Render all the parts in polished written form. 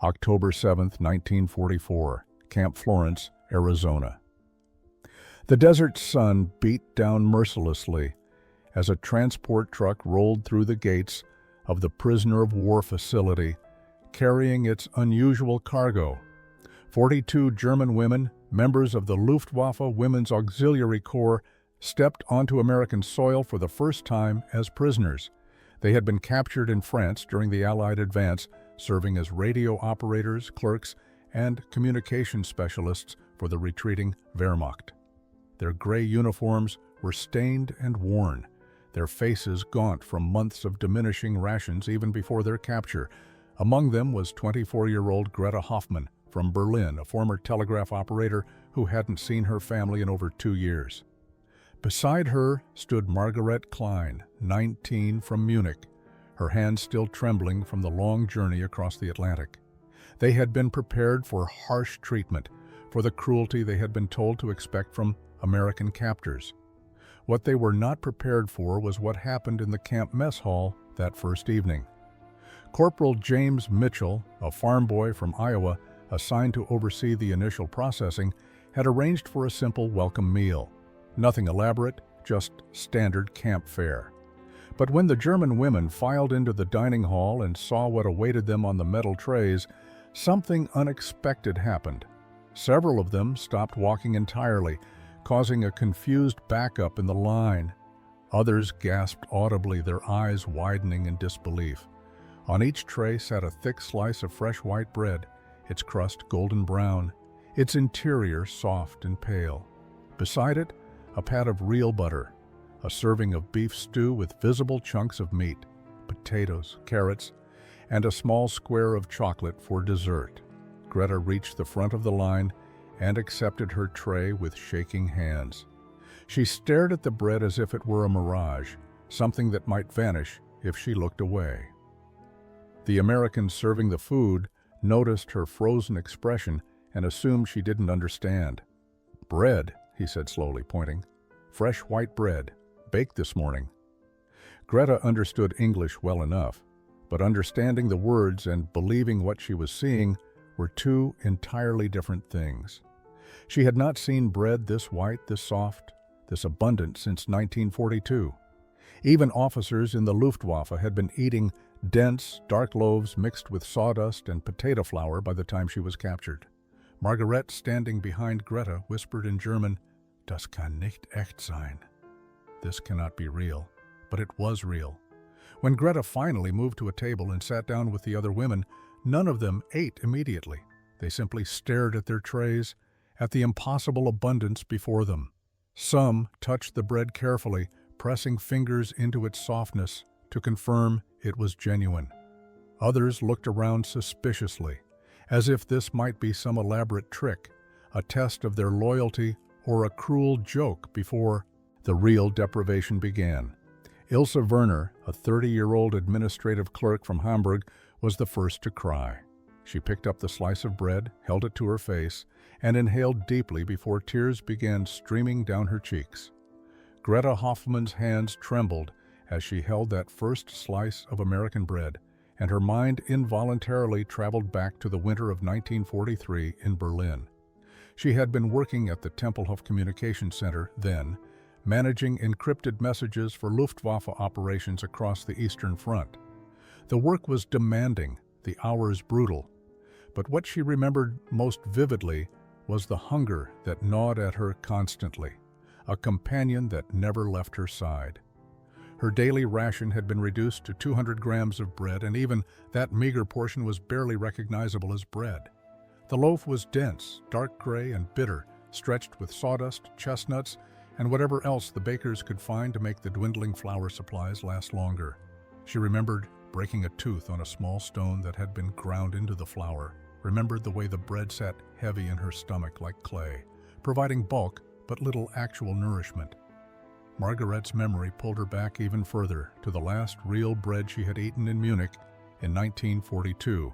October 7, 1944, Camp Florence, Arizona. The desert sun beat down mercilessly as a transport truck rolled through the gates of the prisoner of war facility, carrying its unusual cargo. 42 German women, members of the Luftwaffe Women's Auxiliary Corps, stepped onto American soil for the first time as prisoners. They had been captured in France during the Allied advance, serving as radio operators, clerks, and communication specialists for the retreating Wehrmacht. Their gray uniforms were stained and worn, their faces gaunt from months of diminishing rations even before their capture. Among them was 24-year-old Greta Hoffmann from Berlin, a former telegraph operator who hadn't seen her family in over 2 years. Beside her stood Margaret Klein, 19, from Munich, her hands still trembling from the long journey across the Atlantic. They had been prepared for harsh treatment, for the cruelty they had been told to expect from American captors. What they were not prepared for was what happened in the camp mess hall that first evening. Corporal James Mitchell, a farm boy from Iowa assigned to oversee the initial processing, had arranged for a simple welcome meal. Nothing elaborate, just standard camp fare. But when the German women filed into the dining hall and saw what awaited them on the metal trays, something unexpected happened. Several of them stopped walking entirely, causing a confused backup in the line. Others gasped audibly, their eyes widening in disbelief. On each tray sat a thick slice of fresh white bread, its crust golden brown, its interior soft and pale. Beside it, a pat of real butter, a serving of beef stew with visible chunks of meat, potatoes, carrots, and a small square of chocolate for dessert. Greta reached the front of the line and accepted her tray with shaking hands. She stared at the bread as if it were a mirage, something that might vanish if she looked away. The American serving the food noticed her frozen expression and assumed she didn't understand. "Bread," he said slowly, pointing. "Fresh white bread, baked this morning." Greta understood English well enough, but understanding the words and believing what she was seeing were two entirely different things. She had not seen bread this white, this soft, this abundant since 1942. Even officers in the Luftwaffe had been eating dense, dark loaves mixed with sawdust and potato flour by the time she was captured. Margaret, standing behind Greta, whispered in German, "Das kann nicht echt sein." This cannot be real. But it was real. When Greta finally moved to a table and sat down with the other women, none of them ate immediately. They simply stared at their trays, at the impossible abundance before them. Some touched the bread carefully, pressing fingers into its softness to confirm it was genuine. Others looked around suspiciously, as if this might be some elaborate trick, a test of their loyalty or a cruel joke before the real deprivation began. Ilse Werner, a 30-year-old administrative clerk from Hamburg, was the first to cry. She picked up the slice of bread, held it to her face, and inhaled deeply before tears began streaming down her cheeks. Greta Hoffmann's hands trembled as she held that first slice of American bread, and her mind involuntarily traveled back to the winter of 1943 in Berlin. She had been working at the Tempelhof Communication Center then, managing encrypted messages for Luftwaffe operations across the Eastern Front. The work was demanding, the hours brutal, but what she remembered most vividly was the hunger that gnawed at her constantly, a companion that never left her side. Her daily ration had been reduced to 200 grams of bread, and even that meager portion was barely recognizable as bread. The loaf was dense, dark gray, and bitter, stretched with sawdust, chestnuts, and whatever else the bakers could find to make the dwindling flour supplies last longer. She remembered breaking a tooth on a small stone that had been ground into the flour, remembered the way the bread sat heavy in her stomach like clay, providing bulk but little actual nourishment. Margaret's memory pulled her back even further to the last real bread she had eaten in Munich in 1942.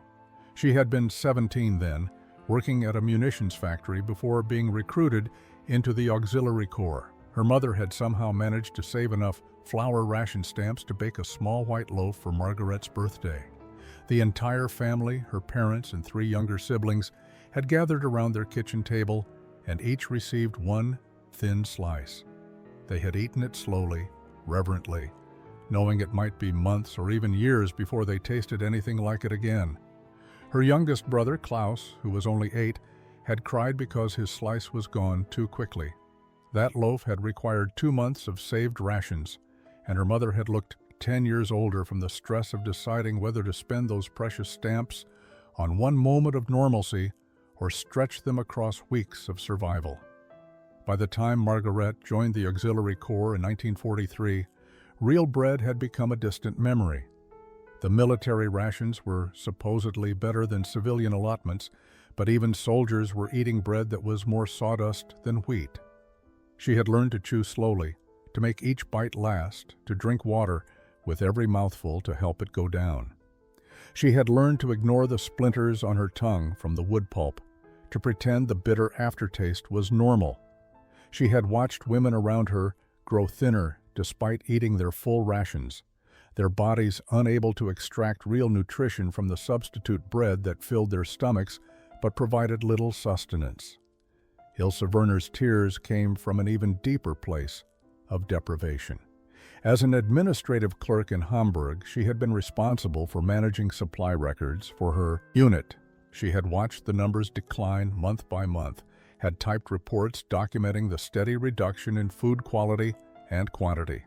She had been 17 then, working at a munitions factory before being recruited into the Auxiliary Corps. Her mother had somehow managed to save enough flour ration stamps to bake a small white loaf for Margaret's birthday. The entire family, her parents and 3 younger siblings, had gathered around their kitchen table, and each received one thin slice. They had eaten it slowly, reverently, knowing it might be months or even years before they tasted anything like it again. Her youngest brother, Klaus, who was only 8, had cried because his slice was gone too quickly. That loaf had required 2 months of saved rations, and her mother had looked 10 years older from the stress of deciding whether to spend those precious stamps on one moment of normalcy or stretch them across weeks of survival. By the time Margaret joined the Auxiliary Corps in 1943, real bread had become a distant memory. The military rations were supposedly better than civilian allotments, but even soldiers were eating bread that was more sawdust than wheat. She had learned to chew slowly, to make each bite last, to drink water with every mouthful to help it go down. She had learned to ignore the splinters on her tongue from the wood pulp, to pretend the bitter aftertaste was normal. She had watched women around her grow thinner despite eating their full rations, their bodies unable to extract real nutrition from the substitute bread that filled their stomachs but provided little sustenance. Ilse Werner's tears came from an even deeper place of deprivation. As an administrative clerk in Hamburg, she had been responsible for managing supply records for her unit. She had watched the numbers decline month by month, had typed reports documenting the steady reduction in food quality and quantity.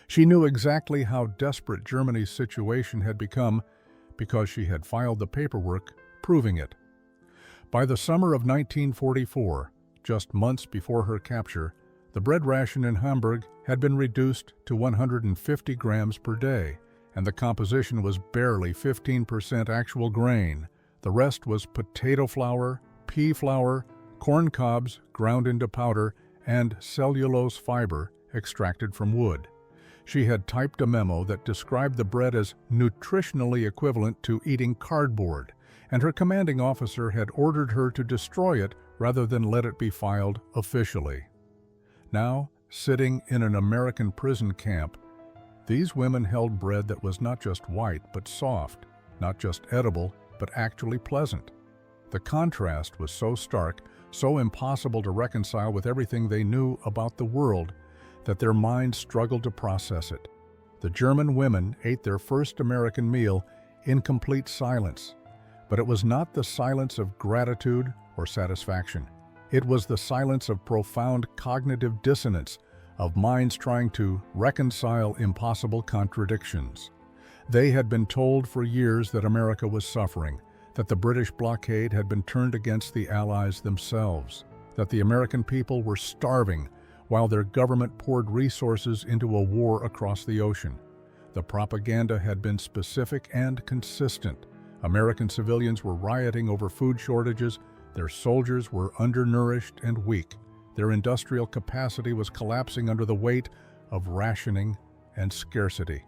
She knew exactly how desperate Germany's situation had become because she had filed the paperwork proving it. By the summer of 1944, just months before her capture, the bread ration in Hamburg had been reduced to 150 grams per day, and the composition was barely 15% actual grain. The rest was potato flour, pea flour, corn cobs ground into powder, and cellulose fiber extracted from wood. She had typed a memo that described the bread as nutritionally equivalent to eating cardboard, and her commanding officer had ordered her to destroy it rather than let it be filed officially. Now, sitting in an American prison camp, these women held bread that was not just white but soft, not just edible but actually pleasant. The contrast was so stark, so impossible to reconcile with everything they knew about the world, that their minds struggled to process it. The German women ate their first American meal in complete silence, but it was not the silence of gratitude or satisfaction. It was the silence of profound cognitive dissonance, of minds trying to reconcile impossible contradictions. They had been told for years that America was suffering, that the British blockade had been turned against the Allies themselves, that the American people were starving while their government poured resources into a war across the ocean. The propaganda had been specific and consistent. American civilians were rioting over food shortages, their soldiers were undernourished and weak, their industrial capacity was collapsing under the weight of rationing and scarcity.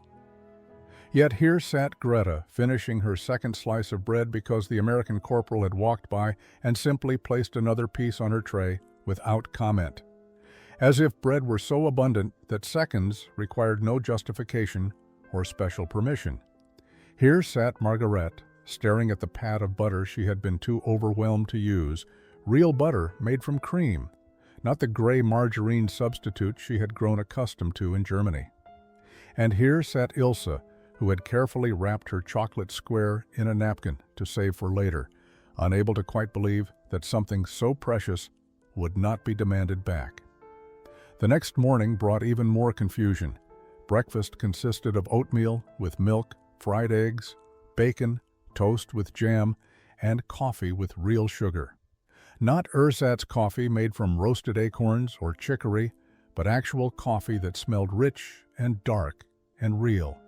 Yet here sat Greta, finishing her second slice of bread because the American corporal had walked by and simply placed another piece on her tray without comment, as if bread were so abundant that seconds required no justification or special permission. Here sat Margaret, staring at the pat of butter she had been too overwhelmed to use, real butter made from cream, not the gray margarine substitute she had grown accustomed to in Germany. And here sat Ilse, who had carefully wrapped her chocolate square in a napkin to save for later, unable to quite believe that something so precious would not be demanded back. The next morning brought even more confusion. Breakfast consisted of oatmeal with milk, fried eggs, bacon, toast with jam, and coffee with real sugar. Not ersatz coffee made from roasted acorns or chicory, but actual coffee that smelled rich and dark and real.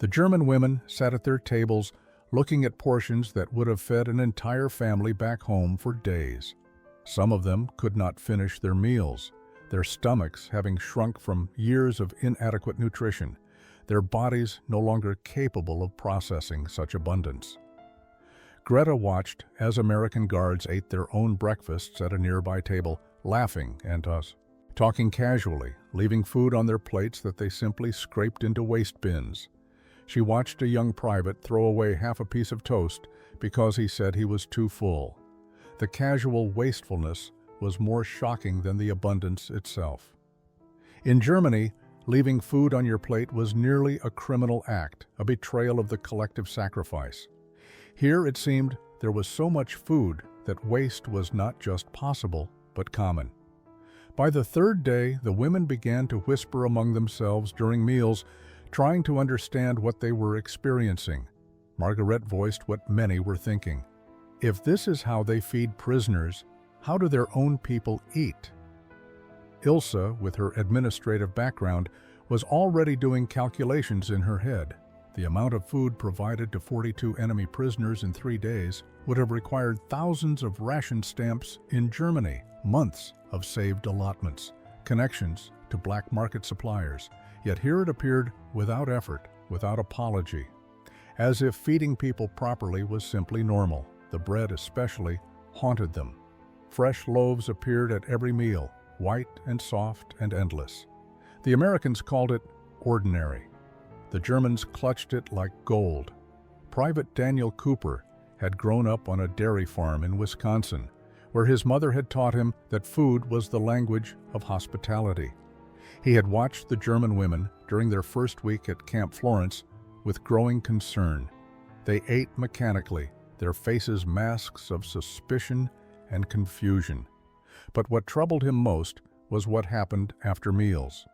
The German women sat at their tables looking at portions that would have fed an entire family back home for days. Some of them could not finish their meals, their stomachs having shrunk from years of inadequate nutrition, their bodies no longer capable of processing such abundance. Greta watched as American guards ate their own breakfasts at a nearby table, laughing and talking casually, leaving food on their plates that they simply scraped into waste bins. She watched a young private throw away half a piece of toast because he said he was too full. The casual wastefulness was more shocking than the abundance itself. In Germany, leaving food on your plate was nearly a criminal act, a betrayal of the collective sacrifice. Here it seemed there was so much food that waste was not just possible, but common. By the third day, the women began to whisper among themselves during meals, trying to understand what they were experiencing. Margaret voiced what many were thinking. If this is how they feed prisoners, how do their own people eat? Ilse, with her administrative background, was already doing calculations in her head. The amount of food provided to 42 enemy prisoners in 3 days would have required thousands of ration stamps in Germany, months of saved allotments, connections to black market suppliers. Yet here it appeared without effort, without apology, as if feeding people properly was simply normal. The bread especially haunted them. Fresh loaves appeared at every meal, white and soft and endless. The Americans called it ordinary. The Germans clutched it like gold. Private Daniel Cooper had grown up on a dairy farm in Wisconsin, where his mother had taught him that food was the language of hospitality. He had watched the German women during their first week at Camp Florence with growing concern. They ate mechanically, their faces masks of suspicion and confusion. But what troubled him most was what happened after meals.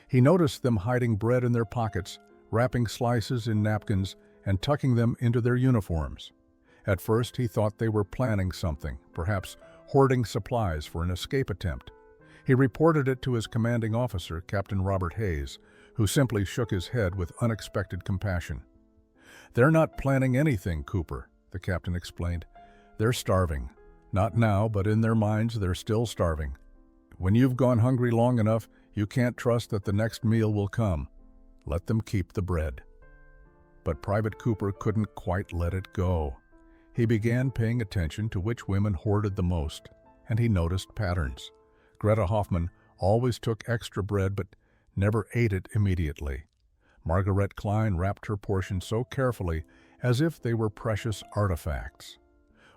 He noticed them hiding bread in their pockets, wrapping slices in napkins, and tucking them into their uniforms. At first he thought they were planning something, perhaps hoarding supplies for an escape attempt. He reported it to his commanding officer, Captain Robert Hayes, who simply shook his head with unexpected compassion. "They're not planning anything, Cooper," the captain explained. "They're starving. Not now, but in their minds they're still starving. When you've gone hungry long enough, you can't trust that the next meal will come. Let them keep the bread." But Private Cooper couldn't quite let it go. He began paying attention to which women hoarded the most, and he noticed patterns. Greta Hoffman always took extra bread but never ate it immediately. Margaret Klein wrapped her portion so carefully as if they were precious artifacts.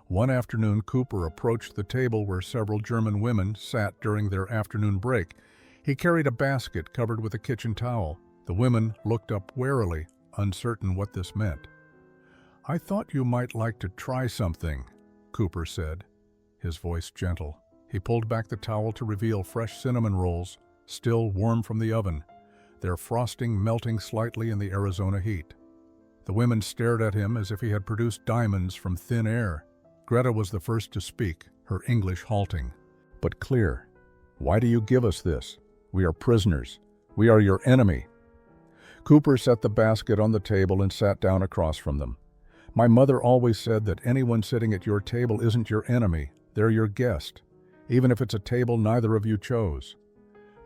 One afternoon, Cooper approached the table where several German women sat during their afternoon break. He carried a basket covered with a kitchen towel. The women looked up warily, uncertain what this meant. "I thought you might like to try something," Cooper said, his voice gentle. He pulled back the towel to reveal fresh cinnamon rolls, still warm from the oven, their frosting melting slightly in the Arizona heat. The women stared at him as if he had produced diamonds from thin air. Greta was the first to speak, her English halting, but clear. "Why do you give us this? We are prisoners. We are your enemy." Cooper set the basket on the table and sat down across from them. "My mother always said that anyone sitting at your table isn't your enemy, they're your guest, even if it's a table neither of you chose."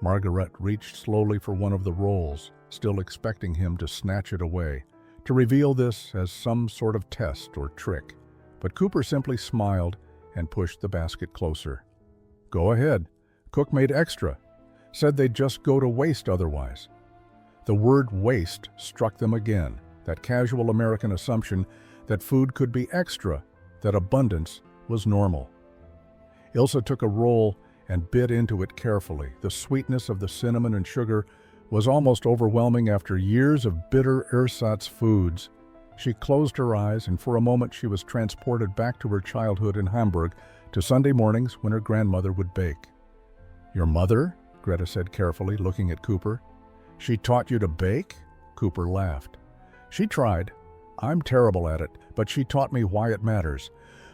Margaret reached slowly for one of the rolls, still expecting him to snatch it away, to reveal this as some sort of test or trick. But Cooper simply smiled and pushed the basket closer. "Go ahead. Cook made extra. Said they'd just go to waste otherwise." The word waste struck them again, that casual American assumption that food could be extra, that abundance was normal. Ilse took a roll and bit into it carefully. The sweetness of the cinnamon and sugar was almost overwhelming after years of bitter ersatz foods. She closed her eyes, and for a moment she was transported back to her childhood in Hamburg, to Sunday mornings when her grandmother would bake. "Your mother?" Greta said carefully, looking at Cooper. "She taught you to bake?" Cooper laughed. "She tried. I'm terrible at it, but she taught me why it matters.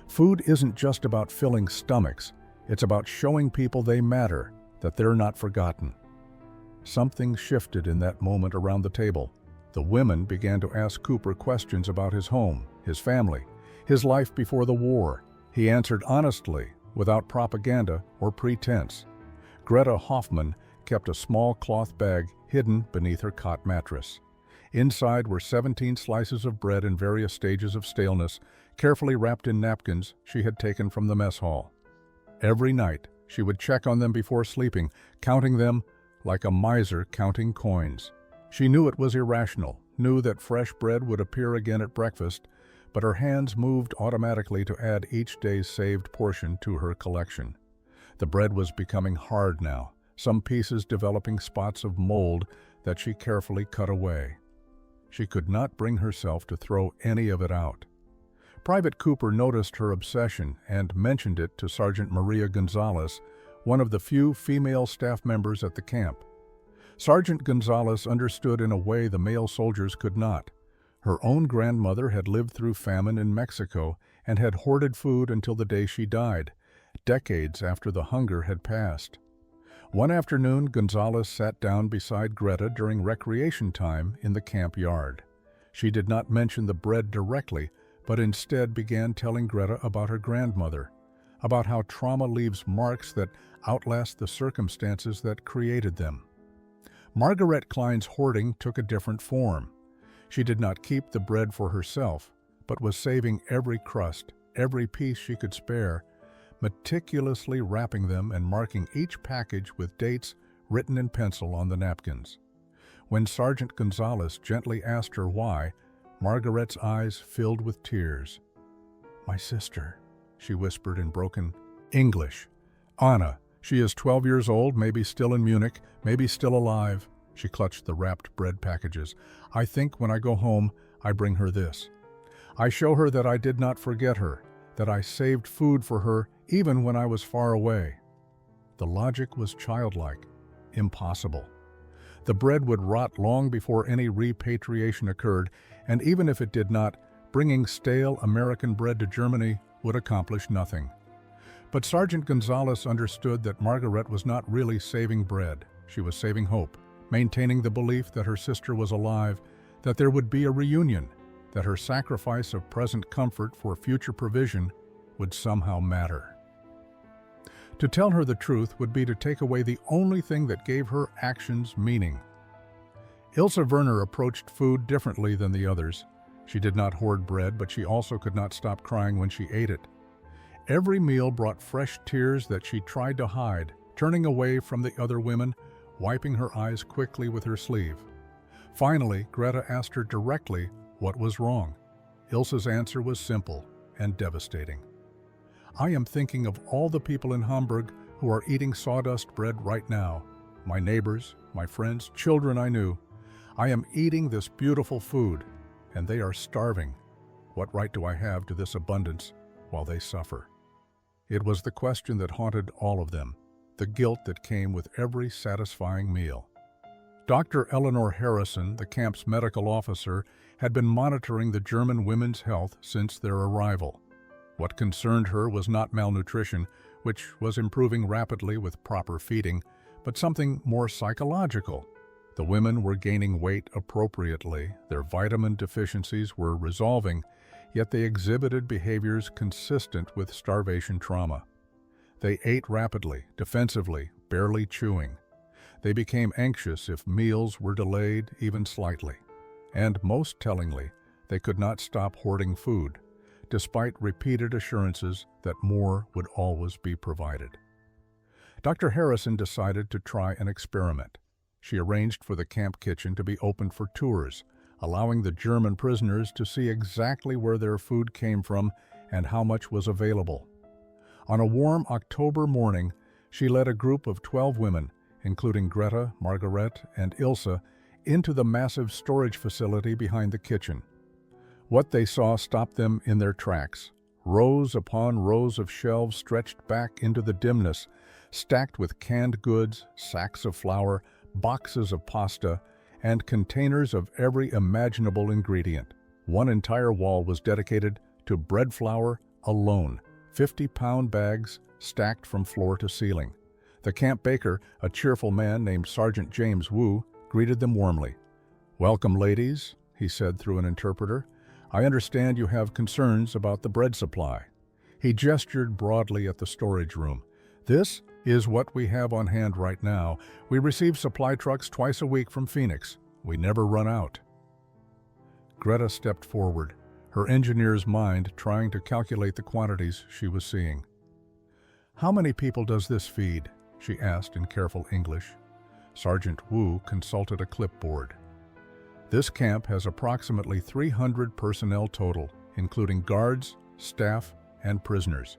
Food isn't just about filling stomachs. It's about showing people they matter, that they're not forgotten." Something shifted in that moment around the table. The women began to ask Cooper questions about his home, his family, his life before the war. He answered honestly, without propaganda or pretense. Greta Hoffman kept a small cloth bag hidden beneath her cot mattress. Inside were 17 slices of bread in various stages of staleness, carefully wrapped in napkins she had taken from the mess hall. Every night, she would check on them before sleeping, counting them like a miser counting coins. She knew it was irrational, knew that fresh bread would appear again at breakfast, but her hands moved automatically to add each day's saved portion to her collection. The bread was becoming hard now, some pieces developing spots of mold that she carefully cut away. She could not bring herself to throw any of it out. Private Cooper noticed her obsession and mentioned it to Sergeant Maria Gonzalez, one of the few female staff members at the camp. Sergeant Gonzalez understood in a way the male soldiers could not. Her own grandmother had lived through famine in Mexico and had hoarded food until the day she died, decades after the hunger had passed. One afternoon, Gonzalez sat down beside Greta during recreation time in the camp yard. She did not mention the bread directly, but instead began telling Greta about her grandmother, about how trauma leaves marks that outlast the circumstances that created them. Margaret Klein's hoarding took a different form. She did not keep the bread for herself, but was saving every crust, every piece she could spare, meticulously wrapping them and marking each package with dates written in pencil on the napkins. When Sergeant Gonzalez gently asked her why, Margaret's eyes filled with tears. "My sister," she whispered in broken English. "Anna. She is 12 years old, maybe still in Munich, maybe still alive." She clutched the wrapped bread packages. "I think when I go home, I bring her this. I show her that I did not forget her, that I saved food for her even when I was far away." The logic was childlike, impossible. The bread would rot long before any repatriation occurred, and even if it did not, bringing stale American bread to Germany would accomplish nothing. But Sergeant Gonzalez understood that Margaret was not really saving bread. She was saving hope, maintaining the belief that her sister was alive, that there would be a reunion, that her sacrifice of present comfort for future provision would somehow matter. To tell her the truth would be to take away the only thing that gave her actions meaning. Ilse Werner approached food differently than the others. She did not hoard bread, but she also could not stop crying when she ate it. Every meal brought fresh tears that she tried to hide, turning away from the other women, wiping her eyes quickly with her sleeve. Finally, Greta asked her directly what was wrong. Ilse's answer was simple and devastating. "I am thinking of all the people in Hamburg who are eating sawdust bread right now. My neighbors, my friends, children I knew. I am eating this beautiful food, and they are starving. What right do I have to this abundance while they suffer?" It was the question that haunted all of them, the guilt that came with every satisfying meal. Dr. Eleanor Harrison, the camp's medical officer, had been monitoring the German women's health since their arrival. What concerned her was not malnutrition, which was improving rapidly with proper feeding, but something more psychological. The women were gaining weight appropriately, their vitamin deficiencies were resolving, yet they exhibited behaviors consistent with starvation trauma. They ate rapidly, defensively, barely chewing. They became anxious if meals were delayed even slightly. And most tellingly, they could not stop hoarding food, despite repeated assurances that more would always be provided. Dr. Harrison decided to try an experiment. She arranged for the camp kitchen to be opened for tours, allowing the German prisoners to see exactly where their food came from and how much was available. On a warm October morning, she led a group of 12 women, including Greta, Margaret, and Ilse, into the massive storage facility behind the kitchen. What they saw stopped them in their tracks. Rows upon rows of shelves stretched back into the dimness, stacked with canned goods, sacks of flour, boxes of pasta, and containers of every imaginable ingredient. One entire wall was dedicated to bread flour alone, 50-pound bags stacked from floor to ceiling. The camp baker, a cheerful man named Sergeant James Wu, greeted them warmly. "Welcome, ladies," he said through an interpreter. "I understand you have concerns about the bread supply." He gestured broadly at the storage room. "This is what we have on hand right now. We receive supply trucks twice a week from Phoenix. We never run out." Greta stepped forward, her engineer's mind trying to calculate the quantities she was seeing. "How many people does this feed?" she asked in careful English. Sergeant Wu consulted a clipboard. This camp has approximately 300 personnel total, including guards, staff, and prisoners.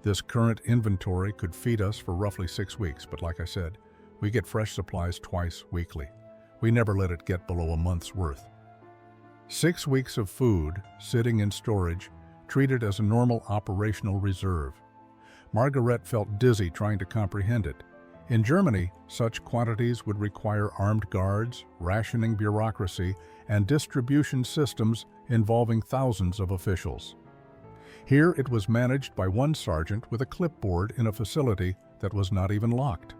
This current inventory could feed us for roughly 6 weeks, but like I said, we get fresh supplies twice weekly. We never let it get below a month's worth. 6 weeks of food sitting in storage, treated as a normal operational reserve. Margaret felt dizzy trying to comprehend it. In Germany, such quantities would require armed guards, rationing bureaucracy, and distribution systems involving thousands of officials. Here it was managed by one sergeant with a clipboard in a facility that was not even locked.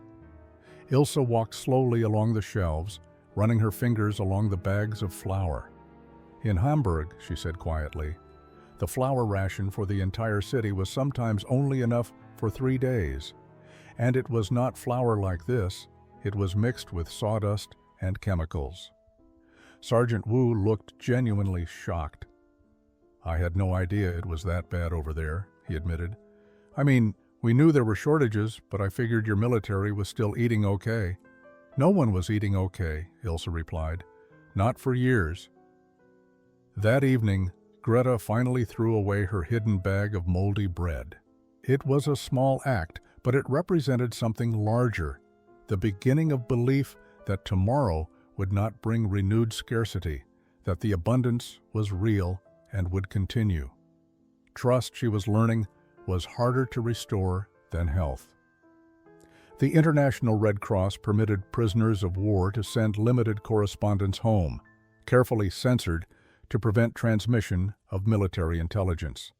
Ilse walked slowly along the shelves, running her fingers along the bags of flour. In Hamburg, she said quietly, the flour ration for the entire city was sometimes only enough for 3 days. And it was not flour like this, it was mixed with sawdust and chemicals. Sergeant Wu looked genuinely shocked. I had no idea it was that bad over there, he admitted. I mean, we knew there were shortages, but I figured your military was still eating okay. No one was eating okay, Ilse replied. Not for years. That evening, Greta finally threw away her hidden bag of moldy bread. It was a small act, but it represented something larger, the beginning of belief that tomorrow would not bring renewed scarcity, that the abundance was real and would continue. Trust, she was learning, was harder to restore than health. The International Red Cross permitted prisoners of war to send limited correspondence home, carefully censored to prevent transmission of military intelligence.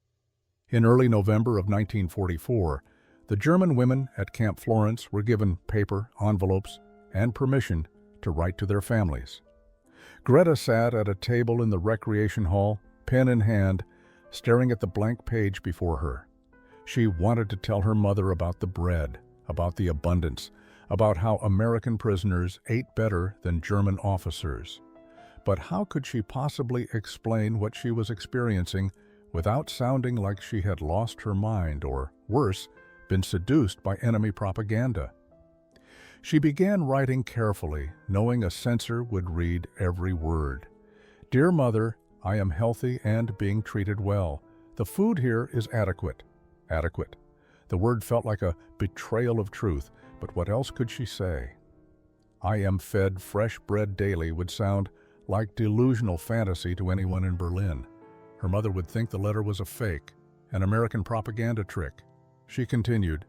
In early November of 1944, the German women at Camp Florence were given paper, envelopes, and permission to write to their families. Greta sat at a table in the recreation hall, pen in hand, staring at the blank page before her. She wanted to tell her mother about the bread, about the abundance, about how American prisoners ate better than German officers. But how could she possibly explain what she was experiencing without sounding like she had lost her mind or, worse, been seduced by enemy propaganda? She began writing carefully, knowing a censor would read every word. Dear Mother, I am healthy and being treated well. The food here is adequate. Adequate. The word felt like a betrayal of truth, but what else could she say? I am fed fresh bread daily would sound like delusional fantasy to anyone in Berlin. Her mother would think the letter was a fake, an American propaganda trick. She continued,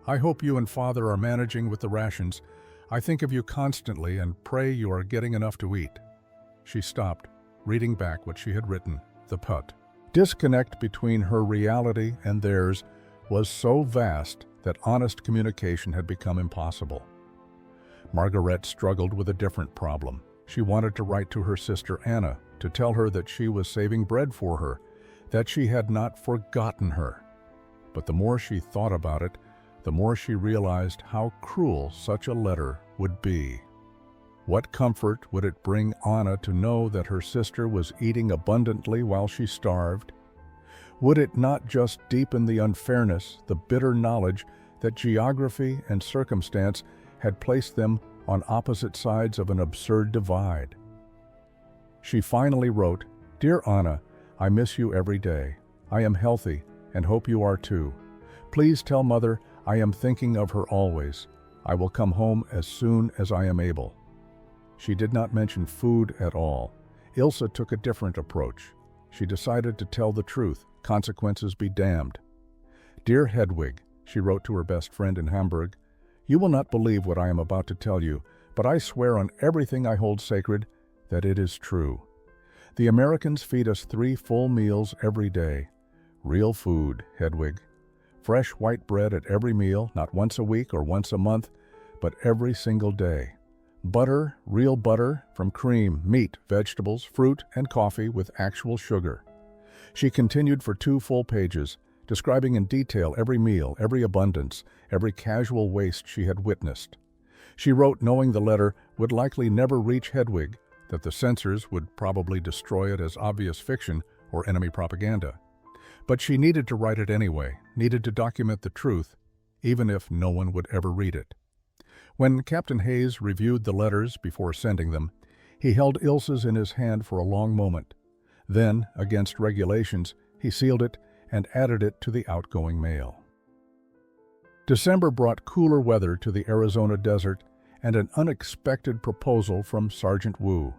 I hope you and Father are managing with the rations. I think of you constantly and pray you are getting enough to eat. She stopped, reading back what she had written, the put. Disconnect between her reality and theirs was so vast that honest communication had become impossible. Margaret struggled with a different problem. She wanted to write to her sister Anna to tell her that she was saving bread for her, that she had not forgotten her. But the more she thought about it, the more she realized how cruel such a letter would be. What comfort would it bring Anna to know that her sister was eating abundantly while she starved? Would it not just deepen the unfairness, the bitter knowledge that geography and circumstance had placed them on opposite sides of an absurd divide? She finally wrote, Dear Anna, I miss you every day. I am healthy and hope you are too. Please tell Mother I am thinking of her always. I will come home as soon as I am able. She did not mention food at all. Ilse took a different approach. She decided to tell the truth, consequences be damned. Dear Hedwig, she wrote to her best friend in Hamburg, you will not believe what I am about to tell you, but I swear on everything I hold sacred that it is true. The Americans feed us 3 full meals every day. Real food, Hedwig. Fresh white bread at every meal, not once a week or once a month, but every single day. Butter, real butter, from cream, meat, vegetables, fruit, and coffee with actual sugar. She continued for 2 full pages, describing in detail every meal, every abundance, every casual waste she had witnessed. She wrote knowing the letter would likely never reach Hedwig, that the censors would probably destroy it as obvious fiction or enemy propaganda. But she needed to write it anyway, needed to document the truth, even if no one would ever read it. When Captain Hayes reviewed the letters before sending them, He held Ilse's in his hand for a long moment. Then, against regulations, he sealed it and added it to the outgoing mail. December brought cooler weather to the Arizona desert and an unexpected proposal from Sergeant Wu.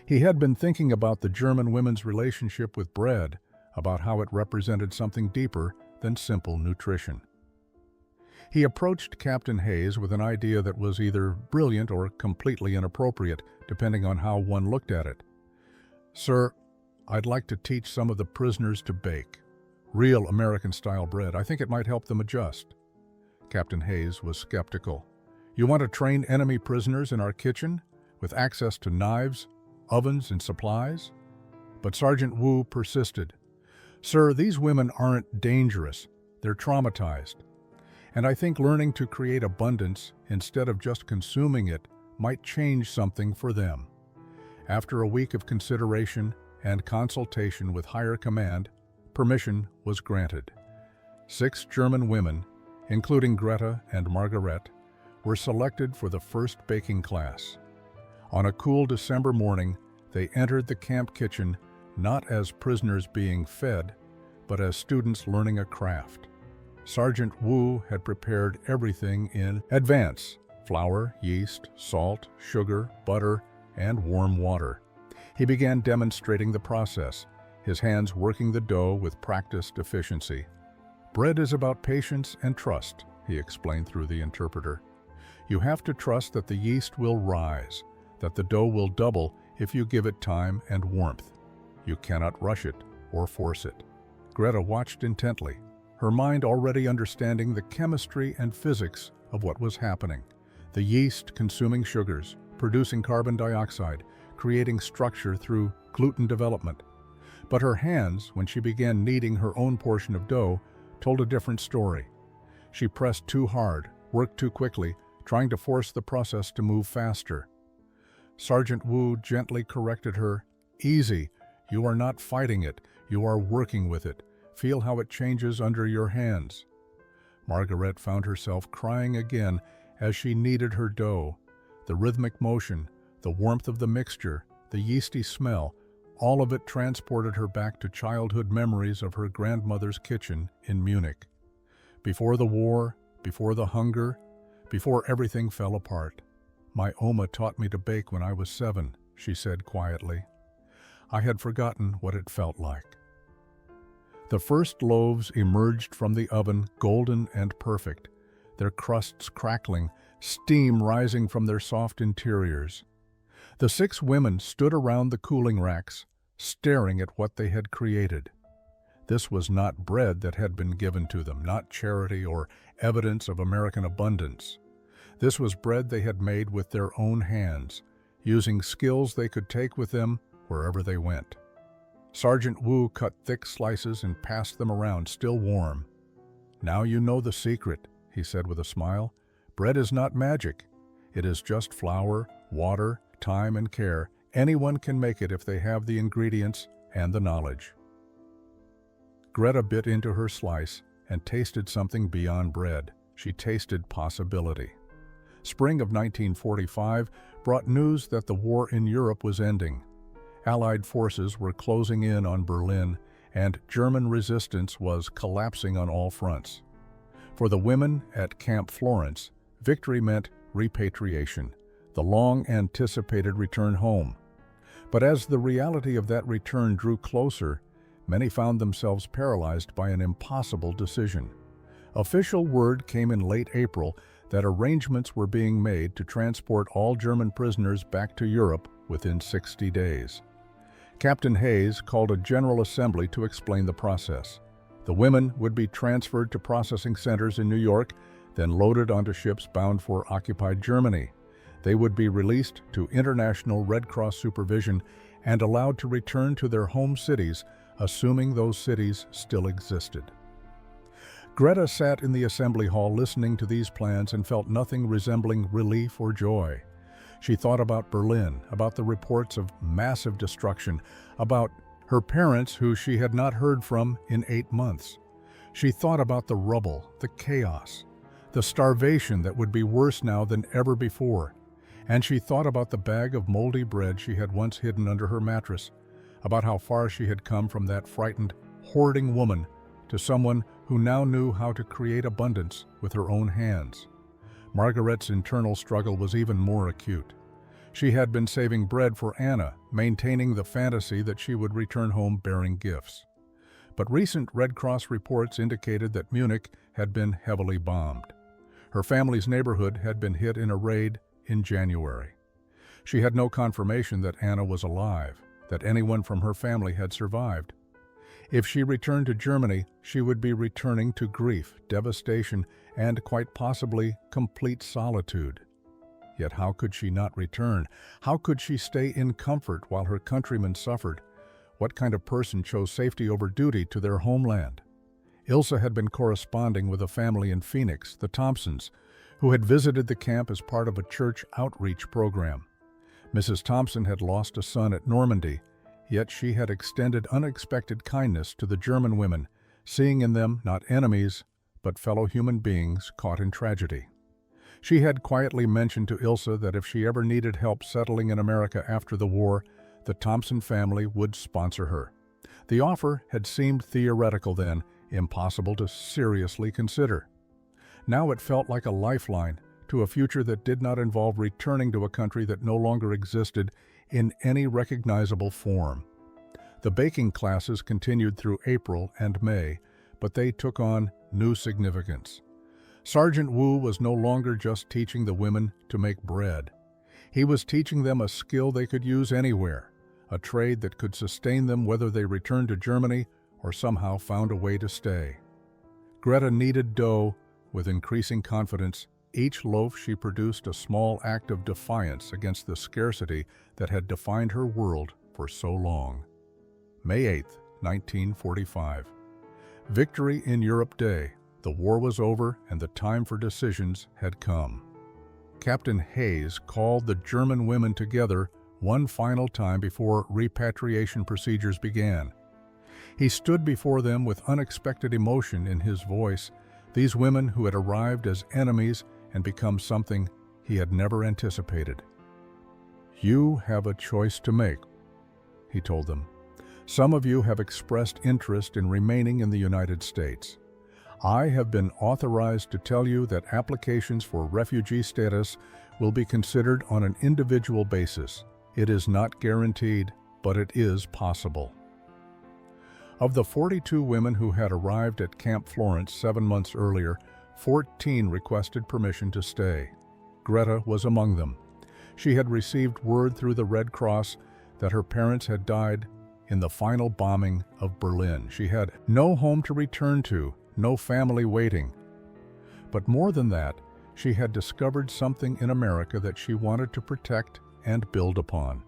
He had been thinking about the German women's relationship with bread, about how it represented something deeper than simple nutrition. He approached Captain Hayes with an idea that was either brilliant or completely inappropriate, depending on how one looked at it. "Sir, I'd like to teach some of the prisoners to bake. Real American-style bread. I think it might help them adjust." Captain Hayes was skeptical. "You want to train enemy prisoners in our kitchen, with access to knives, ovens, and supplies?" But Sergeant Wu persisted. "Sir, these women aren't dangerous. They're traumatized. And I think learning to create abundance instead of just consuming it might change something for them." After a week of consideration and consultation with higher command, permission was granted. 6 German women, including Greta and Margaret, were selected for the first baking class. On a cool December morning, they entered the camp kitchen not as prisoners being fed, but as students learning a craft. Sergeant Wu had prepared everything in advance: flour, yeast, salt, sugar, butter, and warm water. He began demonstrating the process, his hands working the dough with practiced efficiency. "Bread is about patience and trust," he explained through the interpreter. "You have to trust that the yeast will rise, that the dough will double if you give it time and warmth. You cannot rush it or force it." Greta watched intently, her mind already understanding the chemistry and physics of what was happening. The yeast consuming sugars, producing carbon dioxide, creating structure through gluten development. But her hands, when she began kneading her own portion of dough, told a different story. She pressed too hard, worked too quickly, trying to force the process to move faster. Sergeant Wu gently corrected her. "Easy. You are not fighting it. You are working with it. Feel how it changes under your hands." Margaret found herself crying again as she kneaded her dough. The rhythmic motion, the warmth of the mixture, the yeasty smell, all of it transported her back to childhood memories of her grandmother's kitchen in Munich. Before the war, before the hunger, before everything fell apart. "My Oma taught me to bake when I was 7, she said quietly. I had forgotten what it felt like. The first loaves emerged from the oven, golden and perfect, their crusts crackling, steam rising from their soft interiors. The 6 women stood around the cooling racks, staring at what they had created. This was not bread that had been given to them, not charity or evidence of American abundance. This was bread they had made with their own hands, using skills they could take with them wherever they went. Sergeant Wu cut thick slices and passed them around, still warm. "Now you know the secret," he said with a smile. "Bread is not magic. It is just flour, water, time, and care. Anyone can make it if they have the ingredients and the knowledge." Greta bit into her slice and tasted something beyond bread. She tasted possibility. Spring of 1945 brought news that the war in Europe was ending. Allied forces were closing in on Berlin, and German resistance was collapsing on all fronts. For the women at Camp Florence, victory meant repatriation, the long-anticipated return home. But as the reality of that return drew closer, many found themselves paralyzed by an impossible decision. Official word came in late April that arrangements were being made to transport all German prisoners back to Europe within 60 days. Captain Hayes called a general assembly to explain the process. The women would be transferred to processing centers in New York, then loaded onto ships bound for occupied Germany. They would be released to international Red Cross supervision and allowed to return to their home cities, assuming those cities still existed. Greta sat in the assembly hall listening to these plans and felt nothing resembling relief or joy. She thought about Berlin, about the reports of massive destruction, about her parents who she had not heard from in 8 months. She thought about the rubble, the chaos, the starvation that would be worse now than ever before. And she thought about the bag of moldy bread she had once hidden under her mattress, about how far she had come from that frightened, hoarding woman to someone who now knew how to create abundance with her own hands. Margaret's internal struggle was even more acute. She had been saving bread for Anna, maintaining the fantasy that she would return home bearing gifts. But recent Red Cross reports indicated that Munich had been heavily bombed. Her family's neighborhood had been hit in a raid in January. She had no confirmation that Anna was alive, that anyone from her family had survived. If she returned to Germany, she would be returning to grief, devastation, and quite possibly complete solitude. Yet how could she not return? How could she stay in comfort while her countrymen suffered? What kind of person chose safety over duty to their homeland? Ilse had been corresponding with a family in Phoenix, the Thompsons, who had visited the camp as part of a church outreach program. Mrs. Thompson had lost a son at Normandy, yet she had extended unexpected kindness to the German women, seeing in them not enemies, but fellow human beings caught in tragedy. She had quietly mentioned to Ilse that if she ever needed help settling in America after the war, the Thompson family would sponsor her. The offer had seemed theoretical then, impossible to seriously consider. Now it felt like a lifeline to a future that did not involve returning to a country that no longer existed in any recognizable form. The baking classes continued through April and May, but they took on new significance. Sergeant Wu was no longer just teaching the women to make bread. He was teaching them a skill they could use anywhere, a trade that could sustain them whether they returned to Germany or somehow found a way to stay. Greta kneaded dough with increasing confidence. Each loaf she produced a small act of defiance against the scarcity that had defined her world for so long. May 8, 1945. Victory in Europe Day. The war was over and the time for decisions had come. Captain Hayes called the German women together one final time before repatriation procedures began. He stood before them with unexpected emotion in his voice, these women who had arrived as enemies and become something he had never anticipated. "You have a choice to make," he told them. "Some of you have expressed interest in remaining in the United States. I have been authorized to tell you that applications for refugee status will be considered on an individual basis. It is not guaranteed, but it is possible." Of the 42 women who had arrived at Camp Florence 7 months earlier, 14 requested permission to stay. Greta was among them. She had received word through the Red Cross that her parents had died in the final bombing of Berlin. She had no home to return to, no family waiting. But more than that, she had discovered something in America that she wanted to protect and build upon.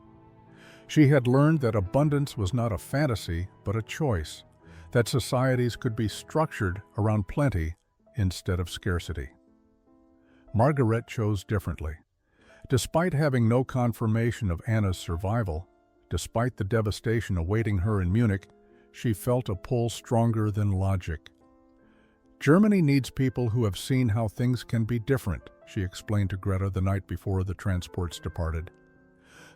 She had learned that abundance was not a fantasy, but a choice, that societies could be structured around plenty instead of scarcity. Margaret chose differently. Despite having no confirmation of Anna's survival, despite the devastation awaiting her in Munich, she felt a pull stronger than logic. "Germany needs people who have seen how things can be different," she explained to Greta the night before the transports departed.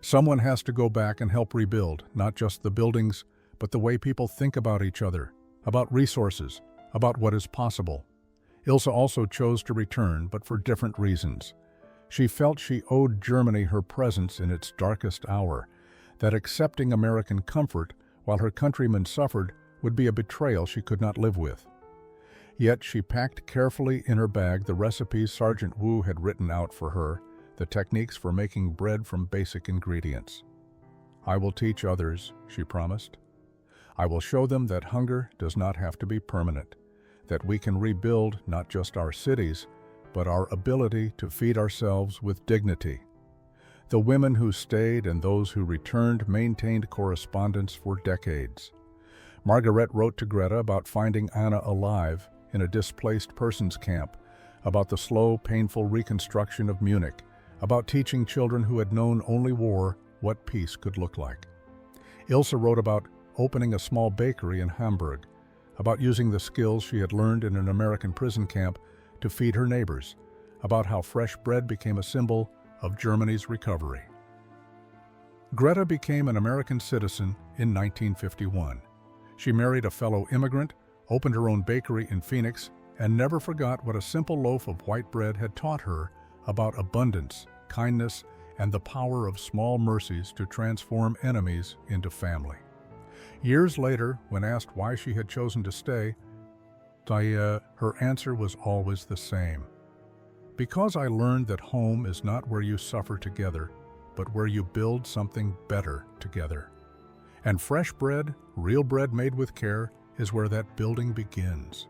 "Someone has to go back and help rebuild, not just the buildings, but the way people think about each other, about resources, about what is possible." Ilse also chose to return, but for different reasons. She felt she owed Germany her presence in its darkest hour, that accepting American comfort while her countrymen suffered would be a betrayal she could not live with. Yet she packed carefully in her bag the recipes Sergeant Wu had written out for her, the techniques for making bread from basic ingredients. "I will teach others," she promised. "I will show them that hunger does not have to be permanent, that we can rebuild not just our cities, but our ability to feed ourselves with dignity." The women who stayed and those who returned maintained correspondence for decades. Margaret wrote to Greta about finding Anna alive in a displaced persons camp, about the slow, painful reconstruction of Munich, about teaching children who had known only war what peace could look like. Ilse wrote about opening a small bakery in Hamburg, about using the skills she had learned in an American prison camp to feed her neighbors, about how fresh bread became a symbol of Germany's recovery. Greta became an American citizen in 1951. She married a fellow immigrant, opened her own bakery in Phoenix, and never forgot what a simple loaf of white bread had taught her about abundance, kindness, and the power of small mercies to transform enemies into family. Years later, when asked why she had chosen to stay, her answer was always the same. Because I learned that home is not where you suffer together, but where you build something better together. And fresh bread, real bread made with care, is where that building begins.